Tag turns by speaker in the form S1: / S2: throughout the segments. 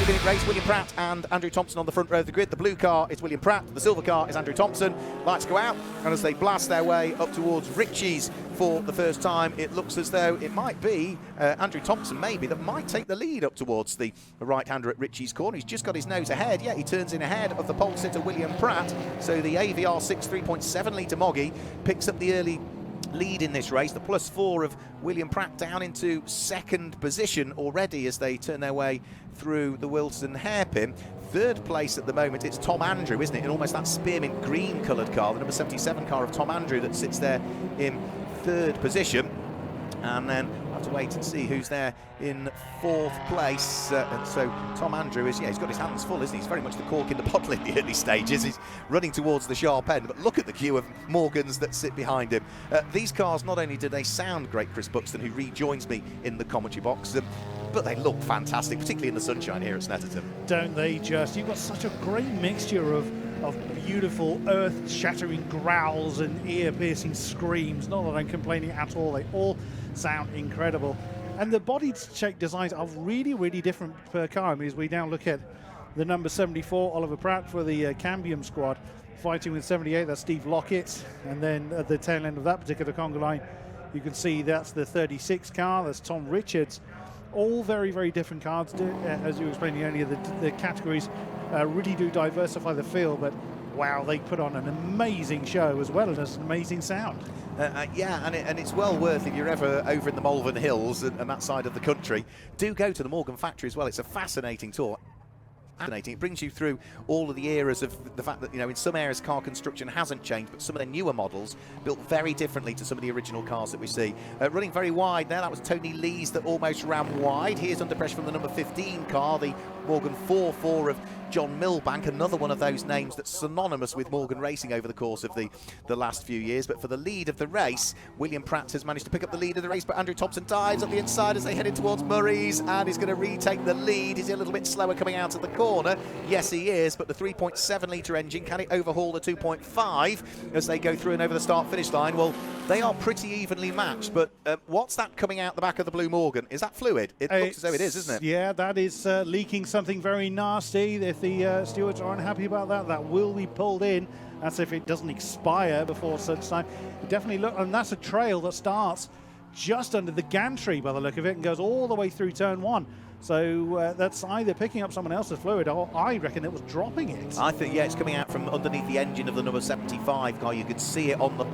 S1: 20-minute race. William Pratt and Andrew Thompson on the front row of the grid. The blue car is William Pratt, the silver car is Andrew Thompson. Lights go out, and as they blast their way up towards Ritchie's for the first time, it looks as though it might be Andrew Thompson, maybe, that might take the lead up towards the right-hander at Ritchie's corner. He's just got his nose ahead. Yeah, he turns in ahead of the pole sitter William Pratt. So the AVR 6 3.7 litre Moggy picks up the early lead in this race. The +4 of William Pratt down into second position already as they turn their way through the Wilson hairpin. Third place at the moment, it's Tom Andrew, isn't it, in almost that spearmint green coloured car, the number 77 car of Tom Andrew that sits there in third position. And then we'll have to wait and see who's there in fourth place. And so Tom Andrew is, yeah, he's got his hands full, isn't he? He's very much the cork in the bottle in the early stages. He's running towards the sharp end, but look at the queue of Morgans that sit behind him. These cars, not only do they sound great, Chris Buxton, who rejoins me in the commentary box, but they look fantastic, particularly in the sunshine here at Snetterton. Don't they just? You've got such a great mixture of beautiful earth-shattering growls and ear-piercing screams. Not that I'm complaining at all. They all sound incredible. And the body check designs are really, really different per car. I mean, as we now look at the number 74, Oliver Pratt for the Cambium squad, fighting with 78, that's Steve Lockett. And then at the tail end of that particular conga line, you can see that's the 36 car, that's Tom Richards. All very, very different cars. As you were explaining earlier, the categories really do diversify the field, but wow, they put on an amazing show as well as an amazing sound. Yeah, and it's well worth, if you're ever over in the Malvern Hills and that side of the country, do go to the Morgan factory as well. It's a fascinating tour. It brings you through all of the eras of the fact that, you know, in some areas car construction hasn't changed, but some of the newer models built very differently to some of the original cars that we see. Running very wide there, that was Tony Lees that almost ran wide. Here's under pressure from the number 15 car, the Morgan 4-4 of John Milbank, another one of those names that's synonymous with Morgan Racing over the course of the last few years. But for the lead of the race, William Pratt has managed to pick up the lead of the race, but Andrew Thompson dives up the inside as they head in towards Murray's and is going to retake the lead. Is he a little bit slower coming out of the corner? Yes, he is, but the 3.7 litre engine, can it overhaul the 2.5 as they go through and over the start-finish line? Well, they are pretty evenly matched, but what's that coming out the back of the Blue Morgan? Is that fluid? It looks as though it is, isn't it? Yeah, that is leaking something very nasty. If the stewards are unhappy about that, that will be pulled in. That's if it doesn't expire before such time. Definitely look, and that's a trail that starts just under the gantry by the look of it and goes all the way through turn one. So that's either picking up someone else's fluid, or I reckon it was dropping it. I think, yeah, it's coming out from underneath the engine of the number 75 car. You could see it on the...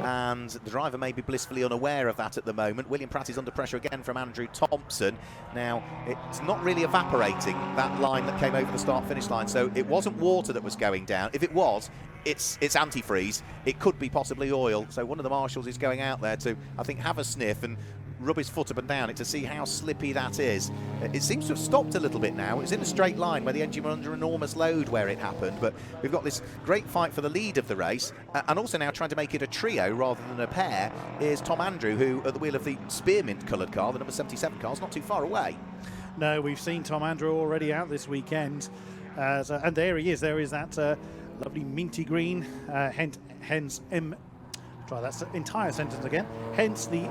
S1: and the driver may be blissfully unaware of that at the moment. William Pratt is under pressure again from Andrew Thompson. Now, it's not really evaporating, that line that came over the start-finish line, so it wasn't water that was going down. If it was, it's antifreeze. It could be possibly oil. So one of the marshals is going out there to, I think, have a sniff and rub his foot up and down it to see how slippy that is. It seems to have stopped a little bit now. It's in a straight line where the engine were under enormous load where it happened, but we've got this great fight for the lead of the race, and also now trying to make it a trio rather than a pair is Tom Andrew, who at the wheel of the spearmint coloured car, the number 77 car, is not too far away. No, we've seen Tom Andrew already out this weekend, and there he is. There is that lovely minty green, hence try that entire sentence again. Hence the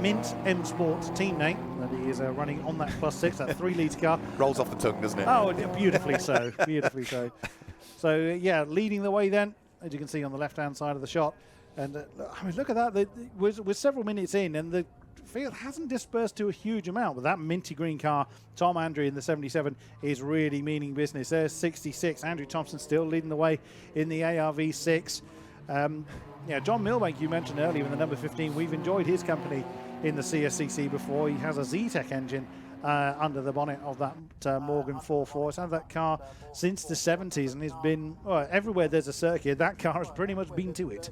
S1: Mint M Sport team name that he is running on that +6, that 3 litre car. Rolls off the tongue, doesn't it? Oh, beautifully so, beautifully so. So yeah, leading the way then, as you can see on the left-hand side of the shot. And I mean, look at that. We're several minutes in, and the field hasn't dispersed to a huge amount. But that minty green car, Tom Andrew in the 77, is really meaning business. There's 66. Andrew Thompson still leading the way in the ARV 6. Yeah, John Milbank, you mentioned earlier in the number 15, we've enjoyed his company in the CSCC before. He has a Z-Tech engine under the bonnet of that Morgan 4.4. He's had that car since the 70s and has been, well, everywhere there's a circuit, that car has pretty much been to it.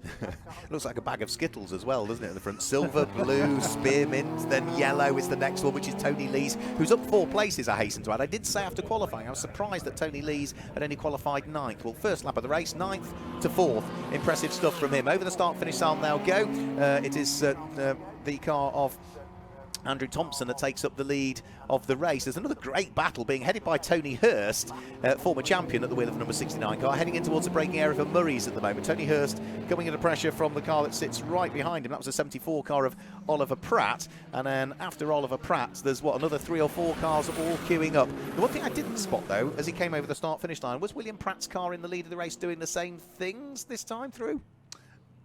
S1: Looks like a bag of Skittles as well, doesn't it, at the front? Silver, blue, spearmint, then yellow is the next one, which is Tony Lees, who's up 4 places, I hasten to add. I did say after qualifying, I was surprised that Tony Lees had only qualified 9th. Well, first lap of the race, 9th to 4th. Impressive stuff from him. Over the start-finish arm they'll go. It is the car of Andrew Thompson that takes up the lead of the race. There's another great battle being headed by Tony Hurst, former champion at the wheel of the number 69 car, heading in towards the braking area for Murray's at the moment. Tony Hurst coming under pressure from the car that sits right behind him. That was a 74 car of Oliver Pratt. And then after Oliver Pratt, there's, what, another 3 or 4 cars all queuing up. The one thing I didn't spot, though, as he came over the start-finish line, was William Pratt's car in the lead of the race doing the same things this time through?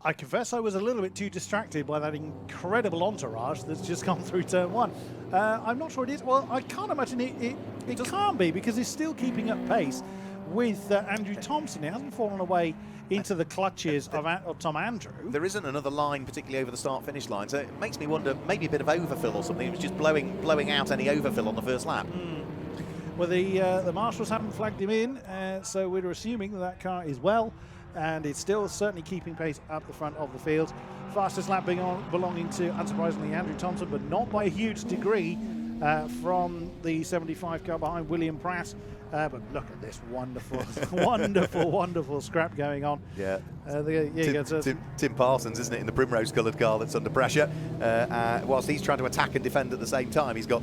S2: I confess I was a little bit too distracted by that incredible entourage that's just gone through turn 1. I'm not sure it is. Well, I can't imagine it can't be, because it's still keeping up pace with Andrew Thompson. It hasn't fallen away into the clutches of Tom Andrew.
S1: There isn't another line, particularly over the start-finish line, so it makes me wonder, maybe a bit of overfill or something. It was just blowing out any overfill on the first lap.
S2: Well, the marshals haven't flagged him in, so we're assuming that car is well, and it's still certainly keeping pace up the front of the field. Fastest lap belonging to, unsurprisingly, Andrew Thompson, but not by a huge degree from the 75 car behind William Pratt. But look at this wonderful, wonderful scrap going on.
S1: Yeah.
S2: Tim
S1: Parsons, isn't it, in the primrose-coloured car that's under pressure. Whilst he's trying to attack and defend at the same time, he's got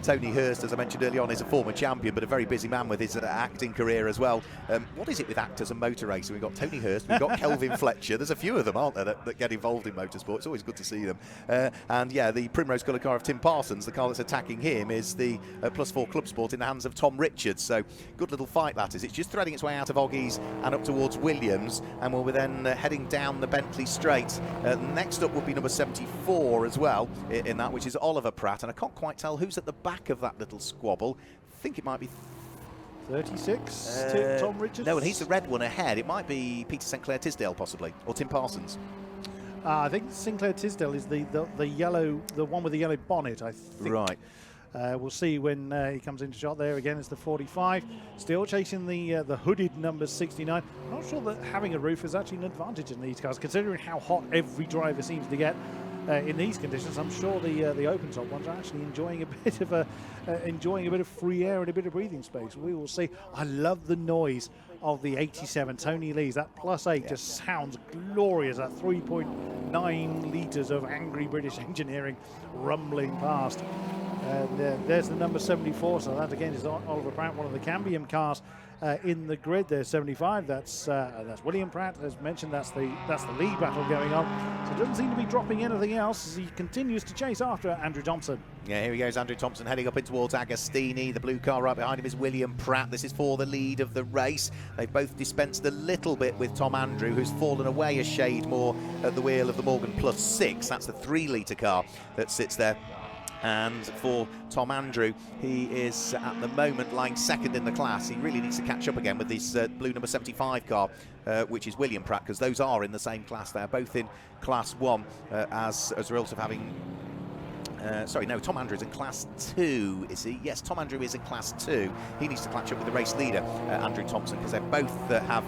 S1: Tony Hurst, as I mentioned earlier on, is a former champion, but a very busy man with his acting career as well. What is it with actors and motor racing? We've got Tony Hurst, we've got Kelvin Fletcher. There's a few of them, aren't there, that get involved in motorsport. It's always good to see them. And yeah, the primrose-coloured car of Tim Parsons, the car that's attacking him, is the +4 Club Sport in the hands of Tom Richards. So good little fight that is. It's just threading its way out of Oggies and up towards Williams, and we'll be then heading down the Bentley Straight. Next up would be number 74 as well in that, which is Oliver Pratt, and I can't quite tell who's at the back of that little squabble. I think it might be
S2: 36, Tom Richards?
S1: No, and he's the red one ahead. It might be Peter St Clair Tisdale possibly, or Tim Parsons.
S2: I think Sinclair Tisdale is the yellow, the one with the yellow bonnet, I think.
S1: Right.
S2: We'll see when he comes into shot. There again is the 45, still chasing the hooded number 69. I'm not sure that having a roof is actually an advantage in these cars, considering how hot every driver seems to get in these conditions. I'm sure the open top ones are actually enjoying a bit of free air and a bit of breathing space. We will see. I love the noise of the 87 Tony Lees. That +8 just sounds glorious. That 3.9 litres of angry British engineering rumbling past. There's the number 74, so that again is Oliver Pratt, one of the Cambium cars in the grid. There's 75. That's William Pratt, as mentioned. That's the lead battle going on. So it doesn't seem to be dropping anything else as he continues to chase after Andrew Thompson.
S1: Yeah, here he goes, Andrew Thompson heading up in towards Agostini. The blue car right behind him is William Pratt. This is for the lead of the race. They've both dispensed a little bit with Tom Andrew, who's fallen away a shade more at the wheel of the Morgan +6. That's the 3-litre car that sits there. And for Tom Andrew, he is at the moment lying second in the class. He really needs to catch up again with this blue number 75 car, which is William Pratt, because those are in the same class. They're both in Class 1 as a result of having... sorry, no, Tom Andrew is in Class 2, is he? Yes, Tom Andrew is in Class 2. He needs to catch up with the race leader, Andrew Thompson, because they both have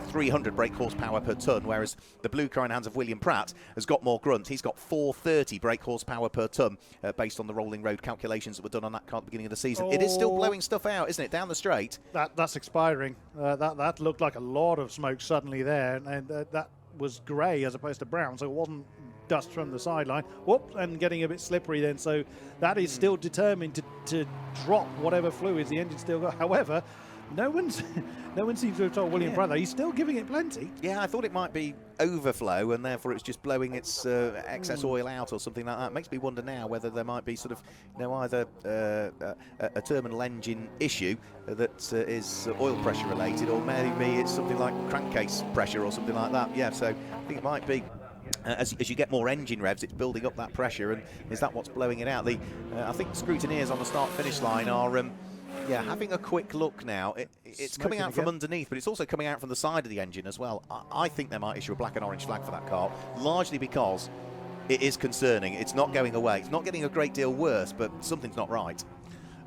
S1: 300 brake horsepower per tonne, whereas the blue car in the hands of William Pratt has got more grunt. He's got 430 brake horsepower per tonne, based on the rolling road calculations that were done on that car at the beginning of the season. It is still blowing stuff out, isn't it, down the straight?
S2: That's expiring. That looked like a lot of smoke suddenly there, and that was grey as opposed to brown, so it wasn't dust from the sideline. Whoop, and getting a bit slippery then, so that is still determined to drop whatever fluids the engine still got. However, no one seems to have told William Pratt. He's still giving it plenty.
S1: Yeah, I thought it might be overflow and therefore it's just blowing its excess oil out or something like that. It makes me wonder now whether there might be sort of, either a terminal engine issue that is oil pressure related, or maybe it's something like crankcase pressure or something like that. Yeah, so I think it might be. As you get more engine revs, it's building up that pressure, and is that what's blowing it out? I think scrutineers on the start-finish line are having a quick look now. It's coming out from underneath, but it's also coming out from the side of the engine as well. I think they might issue a black and orange flag for that car, largely because it is concerning. It's not going away. It's not getting a great deal worse, but something's not right.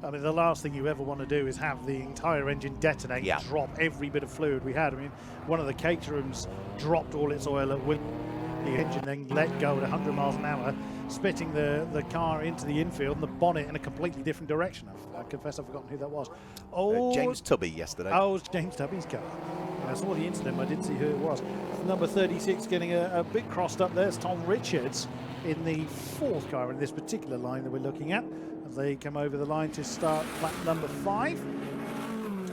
S2: I mean, the last thing you ever want to do is have the entire engine detonate, drop every bit of fluid we had. I mean, one of the Caterhams dropped all its oil at the engine, then let go at 100 miles an hour, spitting the car into the infield and the bonnet in a completely different direction. I confess I've forgotten who that was.
S1: James Tubby yesterday.
S2: Oh, it was James Tubby's car. saw the incident, but I didn't see who it was. Number 36 getting a bit crossed up there. It's Tom Richards in the 4th car in this particular line that we're looking at, as they come over the line to start lap number 5.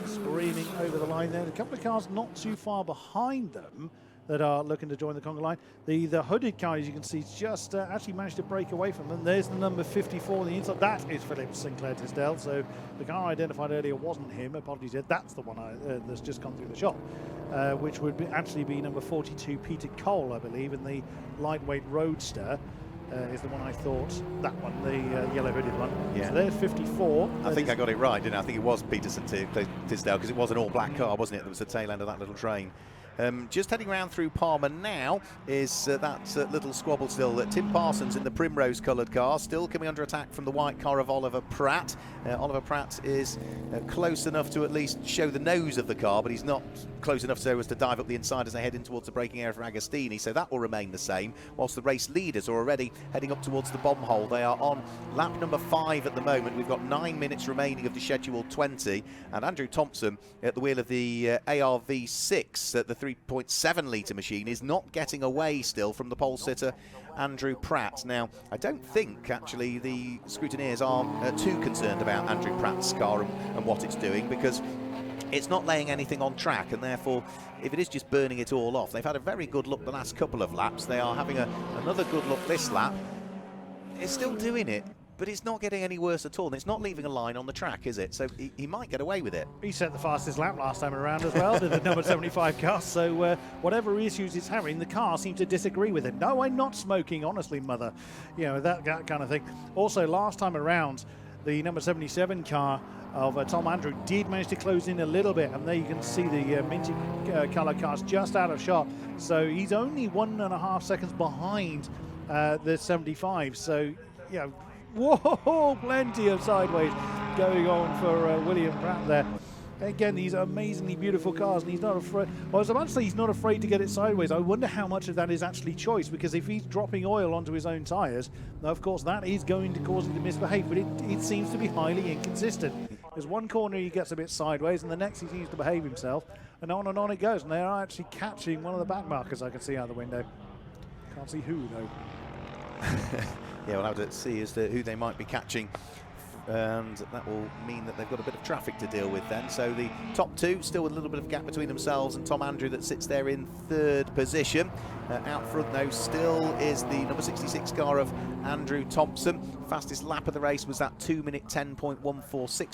S2: Screaming over the line there. A couple of cars not too far behind them that are looking to join the conga line. The hooded car, as you can see, just actually managed to break away from them. There's the number 54 on the inside. That is Philip Sinclair Tisdale. So the car identified earlier wasn't him. Apologies, that's the one that's just gone through the shop, which would actually be number 42, Peter Cole, I believe, in the lightweight roadster. Is the one I thought, that one, the yellow hooded one.
S1: Yeah.
S2: So there's 54.
S1: I think I got it right, didn't I? I think it was Peterson Tisdale, because it was an all-black car, wasn't it? That was the tail end of that little train. Just heading around through Palmer now is that little squabble still. Tim Parsons in the primrose coloured car, still coming under attack from the white car of Oliver Pratt. Oliver Pratt is close enough to at least show the nose of the car, but he's not close enough so as to dive up the inside as they head in towards the braking area for Agostini, so that will remain the same, whilst the race leaders are already heading up towards the bomb hole. They are on lap number 5 at the moment. We've got 9 minutes remaining of the scheduled 20, and Andrew Thompson at the wheel of the ARV6 at the 3.7 litre machine is not getting away still from the pole sitter Andrew Pratt. Now, I don't think actually the scrutineers are too concerned about Andrew Pratt's car and what it's doing, because it's not laying anything on track, and therefore if it is just burning it all off. They've had a very good look the last couple of laps. They are having another good look this lap. It's still doing it, but it's not getting any worse at all, and it's not leaving a line on the track, is it? So he might get away with it.
S2: He set the fastest lap last time around as well, did the number 75 car, so whatever issues it's having, the car seems to disagree with it. No, I'm not smoking, honestly, mother. You know, that kind of thing. Also, last time around, the number 77 car of Tom Andrew did manage to close in a little bit, and there you can see the minty colour cars just out of shot. So he's only 1.5 seconds behind the 75. So, yeah, whoa, plenty of sideways going on for William Pratt there. Again, these are amazingly beautiful cars, and he's not afraid. Well, I was about to say he's not afraid to get it sideways. I wonder how much of that is actually choice, because if he's dropping oil onto his own tyres, of course that is going to cause him to misbehave, but it seems to be highly inconsistent. There's one corner he gets a bit sideways, and the next he seems to behave himself, and on it goes, and they are actually catching one of the back markers I can see out the window. Can't see who, though.
S1: Yeah, we'll have to see as to who they might be catching, and that will mean that they've got a bit of traffic to deal with then. So the top two still with a little bit of gap between themselves and Tom Andrew that sits there in 3rd position. Out front though still is the number 66 car of Andrew Thompson. Fastest lap of the race was that 2:10.146,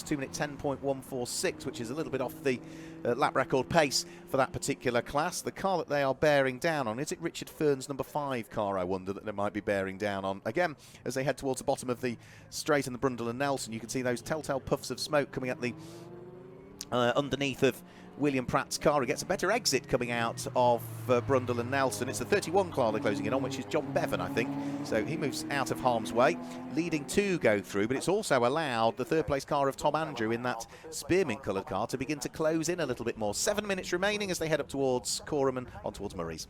S1: 2:10.146, which is a little bit off the lap record pace for that particular class. The car that they are bearing down on, is it Richard Fern's number 5 car, I wonder, that they might be bearing down on? Again, as they head towards the bottom of the straight and the Brundle and Nelson, you can see those telltale puffs of smoke coming at the underneath of William Pratt's car. He gets a better exit coming out of Brundle and Nelson. It's the 31 car they're closing in on, which is John Bevan, I think. So he moves out of harm's way. Leading 2 go through, but it's also allowed the 3rd place car of Tom Andrew in that spearmint coloured car to begin to close in a little bit more. 7 minutes remaining as they head up towards Corham and on towards Murray's.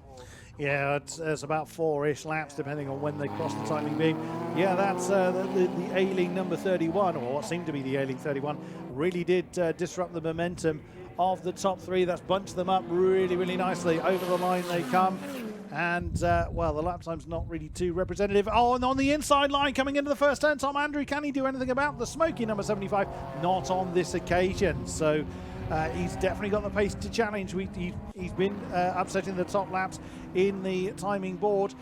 S2: Yeah, it's about 4-ish laps, depending on when they cross the timing beam. Yeah, that's the ailing number 31, or what seemed to be the ailing 31, really did disrupt the momentum of the top 3. That's bunched them up really, really nicely. Over the line they come. And, well, the lap time's not really too representative. Oh, and on the inside line coming into the first turn, Tom Andrew, can he do anything about the smoky number 75? Not on this occasion. So he's definitely got the pace to challenge. He's been upsetting the top laps in the timing board,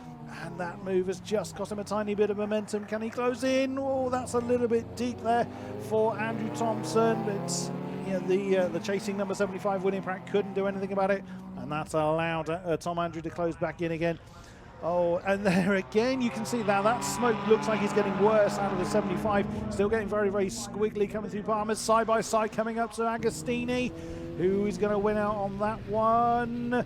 S2: and that move has just cost him a tiny bit of momentum. Can he close in? Oh, that's a little bit deep there for Andrew Thompson. It's, you know, the chasing number 75, William Pratt, couldn't do anything about it, and that's allowed Tom Andrew to close back in again. Oh, and there again, you can see now that smoke looks like it's getting worse out of the 75. Still getting very, very squiggly coming through Palmer's. Side by side coming up to Agostini. Who is going to win out on that one?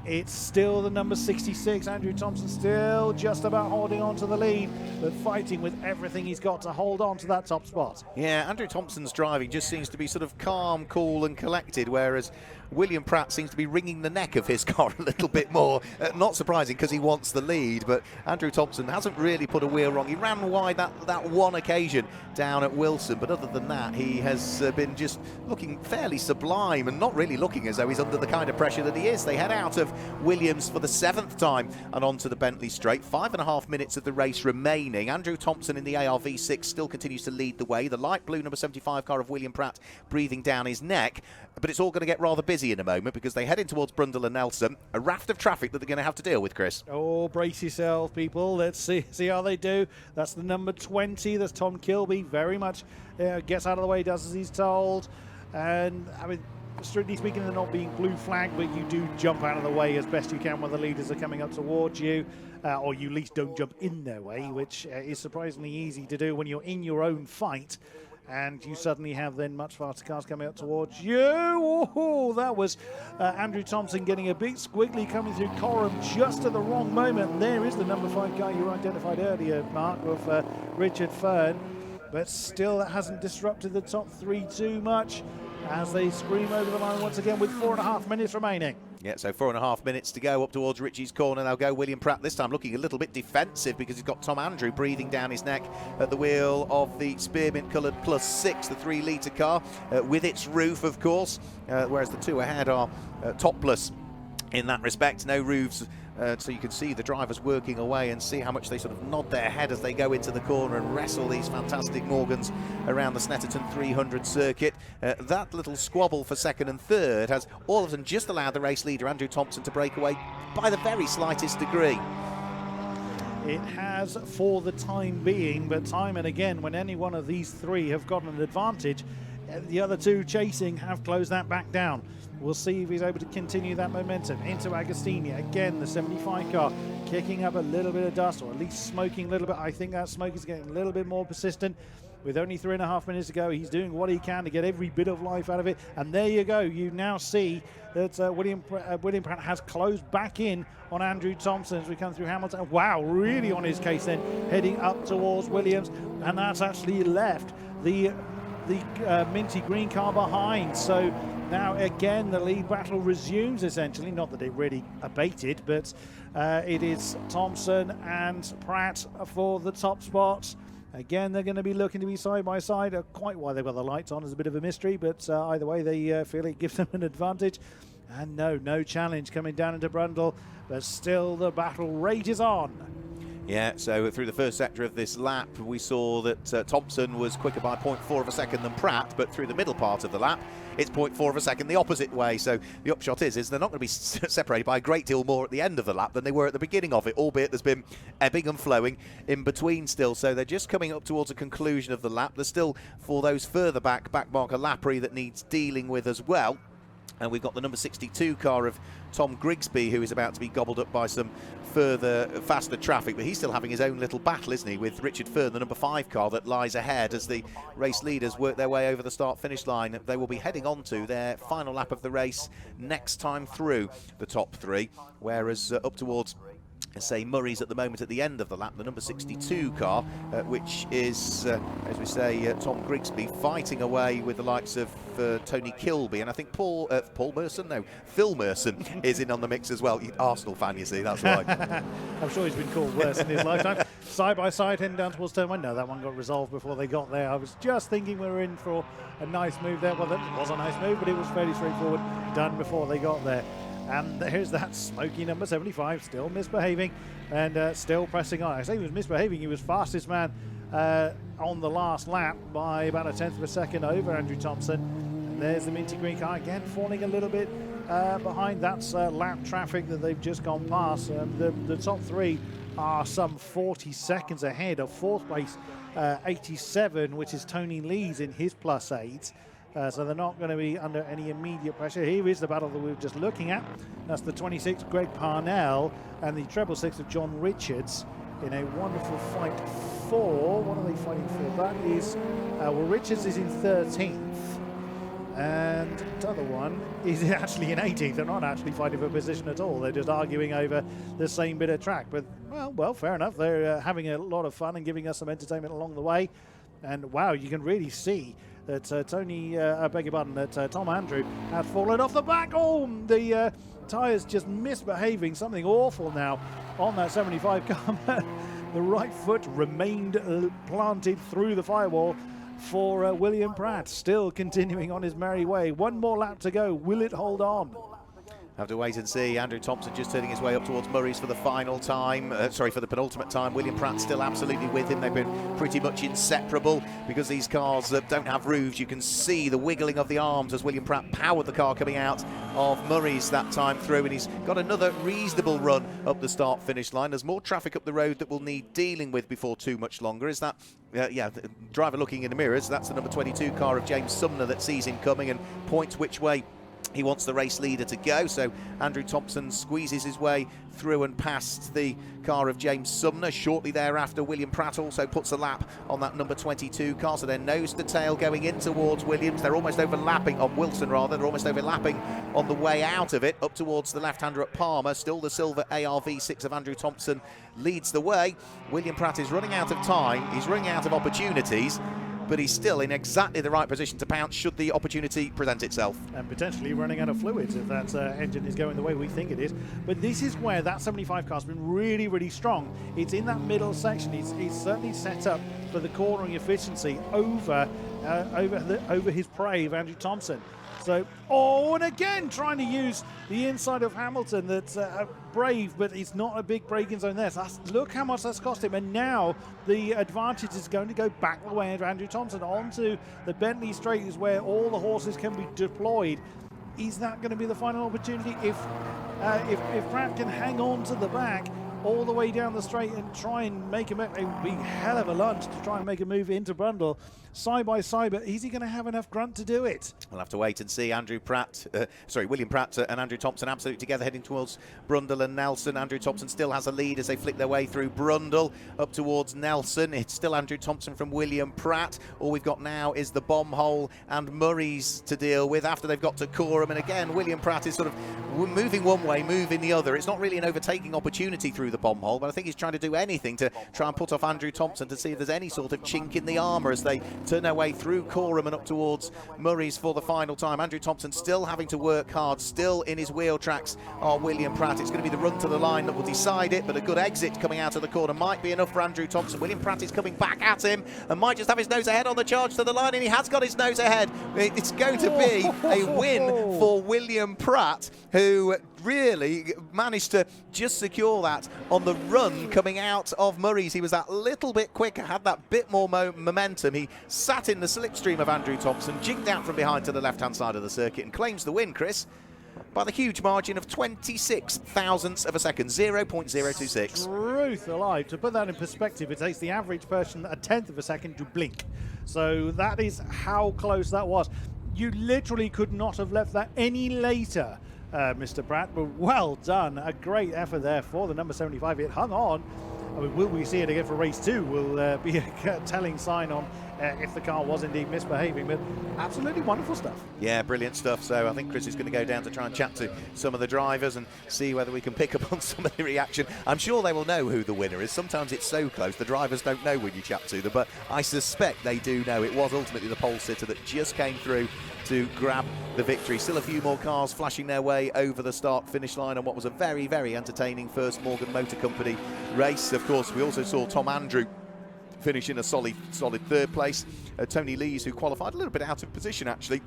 S2: It's still the number 66, Andrew Thompson, still just about holding on to the lead, but fighting with everything he's got to hold on to that top spot.
S1: Yeah, Andrew Thompson's driving just seems to be sort of calm, cool and collected, whereas William Pratt seems to be wringing the neck of his car a little bit more. Not surprising because he wants the lead, but Andrew Thompson hasn't really put a wheel wrong. He ran wide that one occasion down at Wilson, but other than that, he has been just looking fairly sublime and not really looking as though he's under the kind of pressure that he is. They head out of Williams for the 7th time and onto the Bentley Straight. 5.5 minutes of the race remaining. Andrew Thompson in the ARV6 still continues to lead the way. The light blue number 75 car of William Pratt breathing down his neck. But it's all going to get rather busy in a moment because they head in towards Brundle and Nelson. A raft of traffic that they're going to have to deal with, Chris.
S2: Oh, brace yourself, people. Let's see how they do. That's the number 20. That's Tom Kilby. Very much gets out of the way, does as he's told. And, I mean, strictly speaking, they're not being blue flagged, but you do jump out of the way as best you can when the leaders are coming up towards you. Or you at least don't jump in their way, which is surprisingly easy to do when you're in your own fight. And you suddenly have then much faster cars coming up towards you. Oh, that was Andrew Thompson getting a bit squiggly coming through Coram just at the wrong moment. And there is the number 5 guy you identified earlier, Mark, with Richard Fern. But still, that hasn't disrupted the top 3 too much as they scream over the line once again with 4.5 minutes remaining.
S1: Yeah, so 4.5 minutes to go up towards Richie's corner. They'll go William Pratt this time looking a little bit defensive because he's got Tom Andrew breathing down his neck at the wheel of the spearmint coloured +6, the 3-litre car, with its roof, of course, whereas the 2 ahead are topless in that respect. No roofs, so you can see the drivers working away and see how much they sort of nod their head as they go into the corner and wrestle these fantastic Morgans around the Snetterton 300 circuit. That little squabble for 2nd and 3rd has all of a sudden just allowed the race leader Andrew Thompson to break away by the very slightest degree.
S2: It has for the time being, but time and again when any one of these 3 have gotten an advantage, the other 2 chasing have closed that back down. We'll see if he's able to continue that momentum. Into Agostini, again, the 75 car, kicking up a little bit of dust, or at least smoking a little bit. I think that smoke is getting a little bit more persistent. With only 3.5 minutes to go, he's doing what he can to get every bit of life out of it. And there you go. You now see that William Pratt has closed back in on Andrew Thompson as we come through Hamilton. Wow, really on his case then, heading up towards Williams. And that's actually left the minty green car behind. So now again the lead battle resumes essentially, not that it really abated, but it is Thompson and Pratt for the top spots. Again, they're going to be looking to be side by side. Quite why they've got the lights on is a bit of a mystery, but either way they feel it gives them an advantage. And no challenge coming down into Brundle, but still the battle rages on.
S1: Yeah, so through the first sector of this lap, we saw that Thompson was quicker by 0.4 of a second than Pratt, but through the middle part of the lap, it's 0.4 of a second the opposite way. So the upshot is they're not going to be separated by a great deal more at the end of the lap than they were at the beginning of it, albeit there's been ebbing and flowing in between still. So they're just coming up towards a conclusion of the lap. There's still, for those further back marker Lapri that needs dealing with as well. And we've got the number 62 car of Tom Grigsby, who is about to be gobbled up by some further faster traffic, but he's still having his own little battle, isn't he, with Richard Fern, the number 5 car that lies ahead as the race leaders work their way over the start-finish line. They will be heading on to their final lap of the race next time through the top 3, whereas up towards say Murray's at the moment at the end of the lap, the number 62 car, which is, as we say, Tom Grigsby fighting away with the likes of Tony Kilby, and I think Phil Merson is in on the mix as well. Arsenal fan, you see, that's why.
S2: I'm sure he's been called worse in his lifetime. Side by side, heading down towards turn 1. No, that one got resolved before they got there. I was just thinking we were in for a nice move there. Well, it was a nice move, but it was fairly straightforward, done before they got there. And there's that smoky number 75, still misbehaving and still pressing on. I say he was misbehaving, he was fastest man on the last lap by about 1/10 of a second over Andrew Thompson. And there's the minty green car again, falling a little bit behind. That's lap traffic that they've just gone past. The top 3 are some 40 seconds ahead of 4th place 87, which is Tony Lees in his +8. So they're not going to be under any immediate pressure. Here is the battle that we were just looking at. That's the 26, Greg Parnell, and the treble 6 of John Richards in a wonderful fight for. What are they fighting for? That is, well, Richards is in 13th, and the other one is actually in 18th. They're not actually fighting for position at all. They're just arguing over the same bit of track. But, well, fair enough. They're having a lot of fun and giving us some entertainment along the way. And, wow, you can really see that Tom Andrew had fallen off the back. Oh, the tyres just misbehaving, something awful now on that 75 car. The right foot remained planted through the firewall for William Pratt, still continuing on his merry way. One more lap to go. Will it hold on?
S1: Have to wait and see. Andrew Thompson just turning his way up towards Murray's for the final time. For the penultimate time. William Pratt still absolutely with him. They've been pretty much inseparable because these cars don't have roofs. You can see the wiggling of the arms as William Pratt powered the car coming out of Murray's that time through, and he's got another reasonable run up the start-finish line. There's more traffic up the road that we'll need dealing with before too much longer. Is that, the driver looking in the mirrors, that's the number 22 car of James Sumner that sees him coming and points which way he wants the race leader to go. So Andrew Thompson squeezes his way through and past the car of James Sumner. Shortly thereafter, William Pratt also puts a lap on that number 22 car. So they're nose to tail going in towards Williams. They're almost overlapping on Wilson, rather. They're almost overlapping on the way out of it, up towards the left-hander at Palmer. Still the silver ARV6 of Andrew Thompson leads the way. William Pratt is running out of time. He's running out of opportunities, but he's still in exactly the right position to pounce should the opportunity present itself.
S2: And potentially running out of fluids if that engine is going the way we think it is. But this is where that 75 car's been really, really strong. It's in that middle section. It's certainly set up for the cornering efficiency over his prey of Andrew Thompson. So, and again trying to use the inside of Hamilton. That's brave, but it's not a big braking zone there. So look how much that's cost him. And now the advantage is going to go back the way of Andrew Thompson onto the Bentley Straight, is where all the horses can be deployed. Is that going to be the final opportunity? If Pratt can hang on to the back all the way down the straight and try and make it would be hell of a lunge to try and make a move into Brundle side by side, but is he going to have enough grunt to do it?
S1: We'll have to wait and see. William Pratt and Andrew Thompson absolutely together heading towards Brundle and Nelson. Andrew Thompson still has a lead as they flick their way through Brundle up towards Nelson. It's still Andrew Thompson from William Pratt. All we've got now is the bomb hole and Murray's to deal with after they've got to Coram. And again, William Pratt is sort of moving one way, moving the other. It's not really an overtaking opportunity through the bomb hole, but I think he's trying to do anything to try and put off Andrew Thompson to see if there's any sort of chink in the armour as they turn their way through Coram and up towards Murray's for the final time. Andrew Thompson still having to work hard, still in his wheel tracks are William Pratt. It's going to be the run to the line that will decide it, but a good exit coming out of the corner might be enough for Andrew Thompson. William Pratt is coming back at him and might just have his nose ahead on the charge to the line, and he has got his nose ahead. It's going to be a win for William Pratt, who really managed to just secure that on the run coming out of Murray's. He was that little bit quicker, had that bit more momentum. He sat in the slipstream of Andrew Thompson, jigged out from behind to the left-hand side of the circuit and claims the win, Chris, by the huge margin of 26 thousandths of a second, 0.026.
S2: Truth alive. To put that in perspective, it takes the average person a tenth of a second to blink. So that is how close that was. You literally could not have left that any later, Mr. Pratt, but well done. A great effort there for the number 75. It hung on. I mean, will we see it again for race 2 will be a telling sign on if the car was indeed misbehaving, but absolutely wonderful stuff.
S1: Yeah, brilliant stuff. So I think Chris is going to go down to try and chat to some of the drivers and see whether we can pick up on some of the reaction. I'm sure they will know who the winner is. Sometimes it's so close, the drivers don't know when you chat to them, but I suspect they do know. It was ultimately the pole sitter that just came through to grab the victory. Still a few more cars flashing their way over the start-finish line on what was a very, very entertaining first Morgan Motor Company race. Of course, we also saw Tom Andrew finish in a solid third place. Tony Lees, who qualified a little bit out of position actually,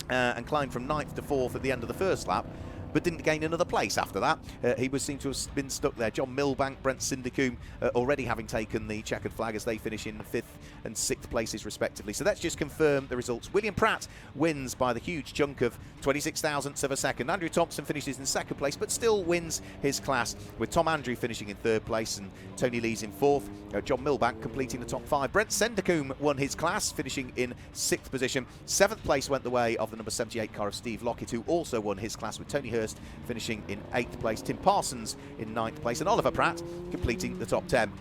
S1: and climbed from 9th to 4th at the end of the first lap, but didn't gain another place after that. He was seen to have been stuck there. John Milbank, Brent Sindercombe already having taken the checkered flag as they finish in 5th and 6th places respectively. So let's just confirm the results. William Pratt wins by the huge chunk of 26 thousandths of a second. Andrew Thompson finishes in 2nd place, but still wins his class, with Tom Andrew finishing in 3rd place and Tony Lees in 4th. John Milbank completing the top 5. Brent Sindercombe won his class, finishing in 6th position. 7th place went the way of the number 78 car of Steve Lockett, who also won his class, with Tony Hurst finishing in 8th place, Tim Parsons in 9th place, and Oliver Pratt completing the top 10.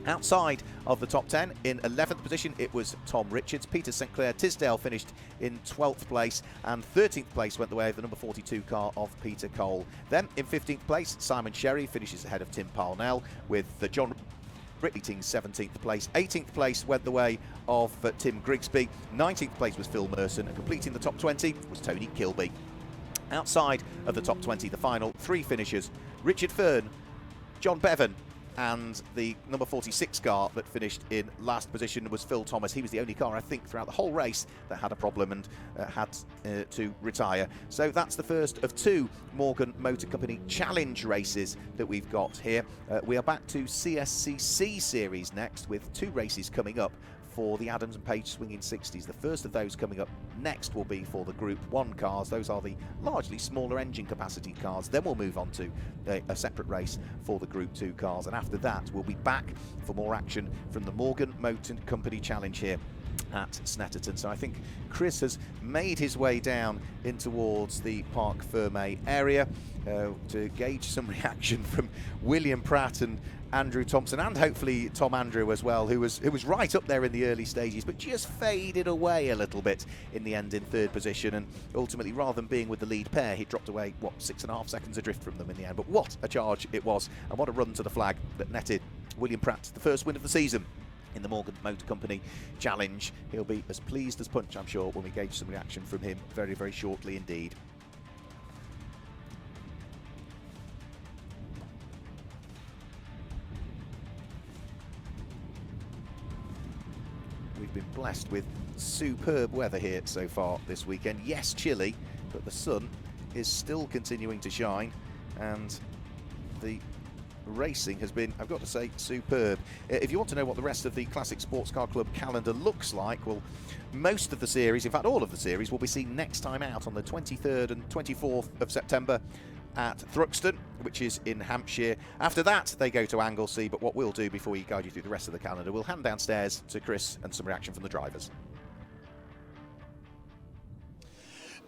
S1: Outside of the top 10, in 11th position, it was Tom Richards. Peter St Clair Tisdale finished in 12th place, and 13th place went the way of the number 42 car of Peter Cole. Then in 15th place, Simon Sherry finishes ahead of Tim Parnell, with John Britley 17th place. 18th place went the way of Tim Grigsby. 19th place was Phil Merson, and completing the top 20 was Tony Kilby. Outside of the top 20, the final 3 finishers: Richard Fern, John Bevan, and the number 46 car that finished in last position was Phil Thomas. He was the only car, I think, throughout the whole race that had a problem and had to retire. So that's the first of 2 Morgan Motor Company Challenge races that we've got here. We are back to CSCC Series next, with 2 races coming up for the Adams and Page Swinging 60s. The first of those coming up next will be for the Group 1 cars. Those are the largely smaller engine capacity cars. Then we'll move on to a separate race for the Group 2 cars. And after that, we'll be back for more action from the Morgan Motor Company Challenge here at Snetterton. So I think Chris has made his way down in towards the Parc Fermé area to gauge some reaction from William Pratt and Andrew Thompson, and hopefully Tom Andrew as well, who was right up there in the early stages, but just faded away a little bit in the end in 3rd position, and ultimately, rather than being with the lead pair, he dropped away, what, 6.5 seconds adrift from them in the end. But what a charge it was, and what a run to the flag that netted William Pratt the first win of the season in the Morgan Motor Company Challenge. He'll be as pleased as punch, I'm sure, when we gauge some reaction from him very, very shortly indeed. We've been blessed with superb weather here so far this weekend. Yes, chilly, but the sun is still continuing to shine, and the racing has been, I've got to say, superb. If you want to know what the rest of the Classic Sports Car Club calendar looks like, well, most of the series, in fact all of the series, will be seen next time out on the 23rd and 24th of September at Thruxton, which is in Hampshire. After that, they go to Anglesey, but what we'll do before we guide you through the rest of the calendar, we'll hand downstairs to Chris and some reaction from the drivers.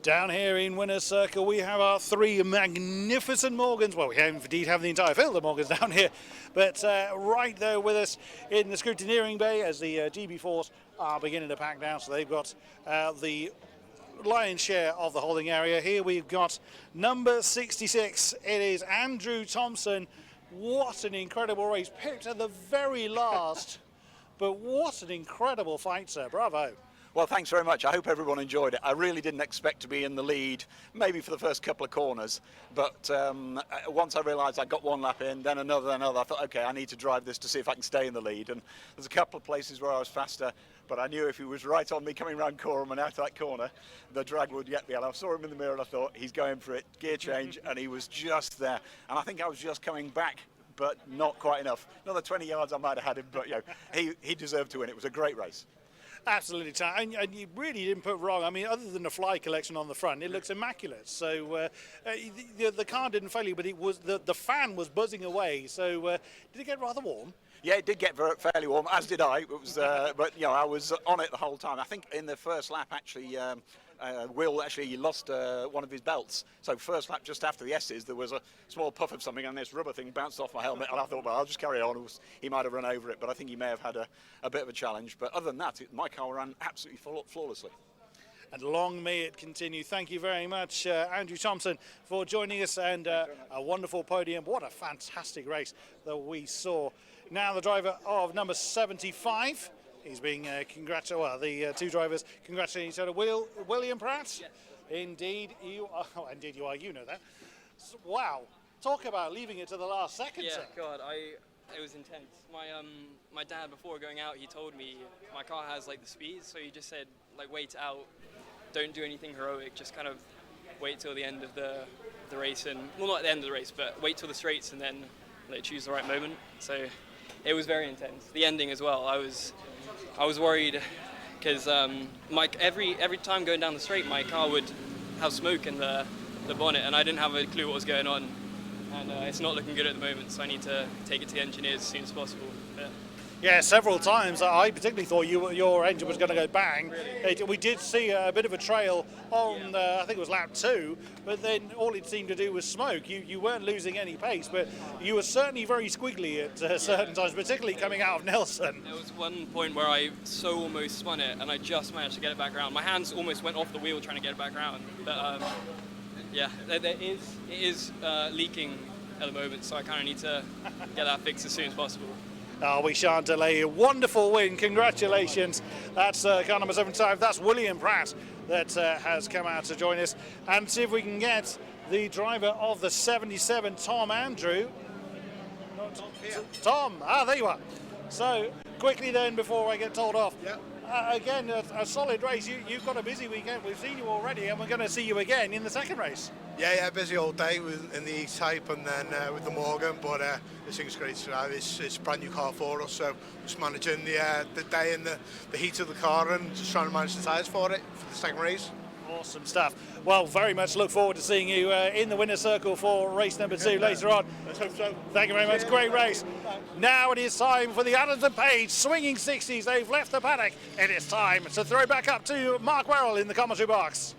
S2: Down here in Winner's Circle, we have our 3 magnificent Morgans. Well, we indeed have the entire field of Morgans down here, but right there with us in the scrutineering bay as the GB4s are beginning to pack down, so they've got the lion's share of the holding area. Here we've got number 66. It is Andrew Thompson. What an incredible race. Picked at the very last, but what an incredible fight, sir. Bravo.
S3: Well, thanks very much. I hope everyone enjoyed it. I really didn't expect to be in the lead, maybe for the first couple of corners, but once I realised I got 1 lap in, then another, I thought, okay, I need to drive this to see if I can stay in the lead. And there's a couple of places where I was faster, but I knew if he was right on me coming round Coram and out of that corner, the drag would get me. And I saw him in the mirror and I thought, he's going for it, gear change, and he was just there. And I think I was just coming back, but not quite enough. Another 20 yards I might have had him, but you know, he deserved to win. It was a great race.
S2: Absolutely, and you really didn't put wrong. I mean, other than the fly collection on the front, it looks immaculate. So the car didn't fail you, but it was the fan was buzzing away. So did it get rather warm?
S3: Yeah, it did get fairly warm, as did I. It was, but you know, I was on it the whole time. I think in the first lap, actually, Will actually lost one of his belts. So first lap, just after the S's, there was a small puff of something, and this rubber thing bounced off my helmet. And I thought, well, I'll just carry on. He might have run over it, but I think he may have had a bit of a challenge. But other than that, my car ran absolutely flawlessly.
S2: And long may it continue. Thank you very much, Andrew Thompson, for joining us, and a wonderful podium. What a fantastic race that we saw. Now the driver of number 75. He's being congratulated. Well, the 2 drivers congratulating each other. William Pratt.
S4: Yes.
S2: Indeed, you are. Oh, indeed, you are. You know that. So, wow. Talk about leaving it to the last second.
S4: Yeah,
S2: sir.
S4: God, it was intense. My dad, before going out, he told me my car has like the speed, so he just said like wait out, don't do anything heroic, just kind of wait till the end of the race, and well, not at the end of the race, but wait till the straights and then like choose the right moment. So it was very intense. The ending as well. I was worried because every time going down the straight, my car would have smoke in the bonnet, and I didn't have a clue what was going on. And it's not looking good at the moment, so I need to take it to the engineers as soon as possible. But
S2: Yeah, several times. I particularly thought your engine was going to go bang.
S4: Really?
S2: We did see a bit of a trail on, I think it was lap 2, but then all it seemed to do was smoke. You weren't losing any pace, but you were certainly very squiggly at certain times, particularly coming out of Nelson.
S4: there was one point where I so almost spun it, and I just managed to get it back around. My hands almost went off the wheel trying to get it back around. But yeah, it is leaking at the moment, so I kind of need to get that fixed as soon as possible.
S2: Oh, we shan't delay you. Wonderful win. Congratulations. That's car number 75. That's William Pratt that has come out to join us. And see if we can get the driver of the 77, Tom Andrew. Tom, there you are. So, quickly then, before I get told off.
S5: Yep.
S2: Again, a solid race. You've got a busy weekend. We've seen you already, and we're going to see you again in the second race.
S5: Yeah, busy all day in the E-Type and then with the Morgan, but this thing's great to drive. It's a brand new car for us, so just managing the day and the heat of the car and just trying to manage the tyres for it for the second race.
S2: Awesome stuff. Well, very much look forward to seeing you in the winner's circle for race number 2 later on.
S5: Let's hope so.
S2: Thank you very much. Great race. Now it is time for the Adams and Page swinging 60s. They've left the paddock. It is time to throw back up to Mark Werrell in the commentary box.